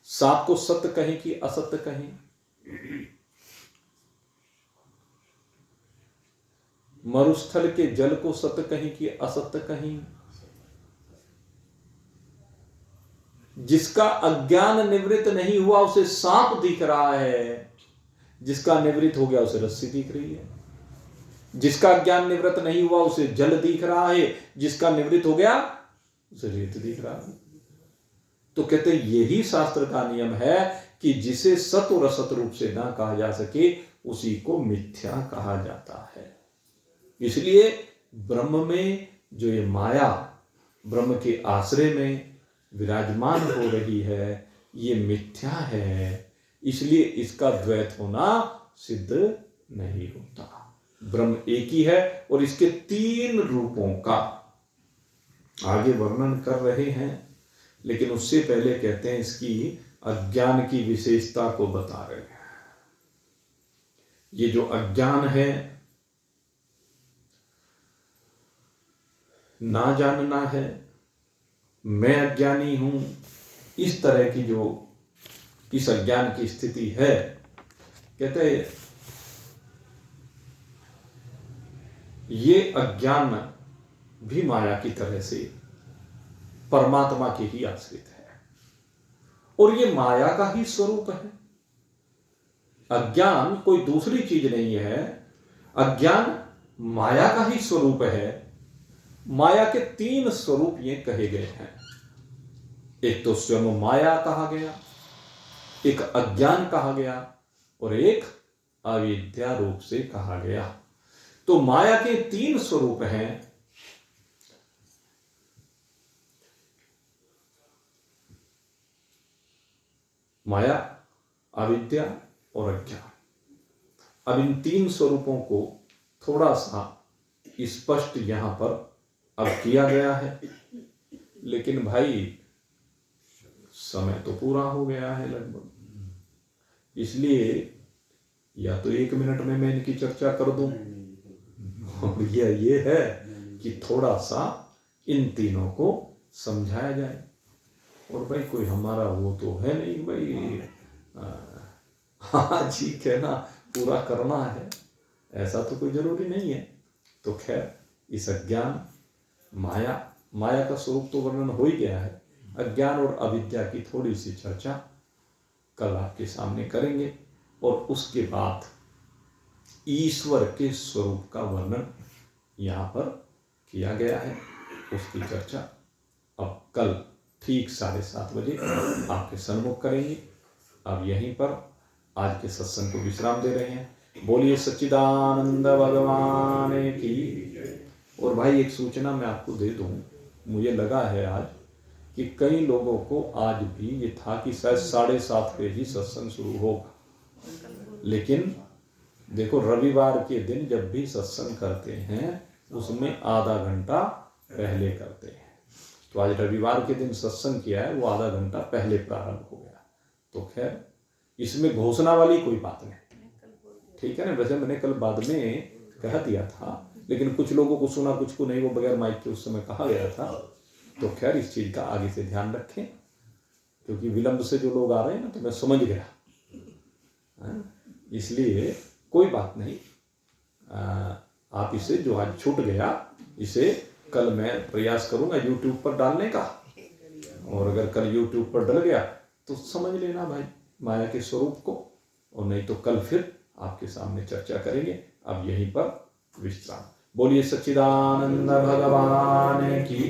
सांप को सत्य कहें कि असत्य कहें? मरुस्थल के जल को सत्य कहें कि असत्य कहें? जिसका अज्ञान निवृत्त नहीं हुआ उसे सांप दिख रहा है, जिसका निवृत्त हो गया उसे रस्सी दिख रही है। जिसका ज्ञान निवृत्त नहीं हुआ उसे जल दिख रहा है, जिसका निवृत्त हो गया उसे रेत दिख रहा है। तो कहते हैं यही शास्त्र का नियम है कि जिसे सत और असत रूप से ना कहा जा सके उसी को मिथ्या कहा जाता है। इसलिए ब्रह्म में जो ये माया ब्रह्म के आश्रय में विराजमान हो रही है, ये मिथ्या है, इसलिए इसका द्वैत होना सिद्ध नहीं होता। ब्रह्म एक ही है और इसके तीन रूपों का आगे वर्णन कर रहे हैं, लेकिन उससे पहले कहते हैं इसकी अज्ञान की विशेषता को बता रहे हैं। ये जो अज्ञान है, ना जानना है, मैं अज्ञानी हूं, इस तरह की जो इस अज्ञान की स्थिति है, कहते हैं ये अज्ञान भी माया की तरह से परमात्मा के ही आश्रित है और ये माया का ही स्वरूप है। अज्ञान कोई दूसरी चीज नहीं है, अज्ञान माया का ही स्वरूप है। माया के 3 स्वरूप ये कहे गए हैं। एक तो स्वयं माया कहा गया, एक अज्ञान कहा गया और एक अविद्या रूप से कहा गया। तो माया के 3 स्वरूप हैं। माया, अविद्या और अज्ञान। अब इन 3 स्वरूपों को थोड़ा सा स्पष्ट यहां पर अब किया गया है, लेकिन भाई समय तो पूरा हो गया है लगभग, इसलिए या तो 1 मिनट में मैं इनकी चर्चा कर दूं और ये है कि थोड़ा सा इन तीनों को समझाया जाए। और भाई कोई हमारा वो तो है नहीं भाई, हाँ जी कहना पूरा करना है, ऐसा तो कोई जरूरी नहीं है। तो खैर, इस अज्ञान, माया का स्वरूप तो वर्णन हो ही गया है। अज्ञान और अविद्या की थोड़ी सी चर्चा कल आपके सामने करेंगे और उसके बाद ईश्वर के स्वरूप का वर्णन यहाँ पर किया गया है, उसकी चर्चा अब कल ठीक 7:30 बजे आपके सन्मुख करेंगे। अब यहीं पर आज के सत्संग को विश्राम दे रहे हैं। बोलिए सच्चिदानंद भगवान की। और भाई एक सूचना मैं आपको दे दूं, मुझे लगा है आज कि कई लोगों को आज भी ये था कि शायद 7:30 पे ही सत्संग शुरू होगा, लेकिन देखो रविवार के दिन जब भी सत्संग करते हैं उसमें आधा घंटा पहले करते हैं। तो आज रविवार के दिन सत्संग किया है, वो आधा घंटा पहले प्रारंभ हो गया। तो खैर इसमें घोषणा वाली कोई बात नहीं, ठीक है ना। वैसे मैंने कल बाद में कह दिया था, लेकिन कुछ लोगों को सुना, कुछ को नहीं, वो बगैर माइक के उस समय कहा गया था। तो खैर इस चीज़ का आगे से ध्यान रखें, क्योंकि विलंब से जो लोग आ रहे हैं ना, तो मैं समझ गया, इसलिए कोई बात नहीं। आप इसे जो आज छूट गया, इसे कल मैं प्रयास करूंगा YouTube पर डालने का, और अगर कल YouTube पर डल गया तो समझ लेना भाई माया के स्वरूप को, और नहीं तो कल फिर आपके सामने चर्चा करेंगे। अब यहीं पर विश्राम। बोलिए सच्चिदानंद भगवान की।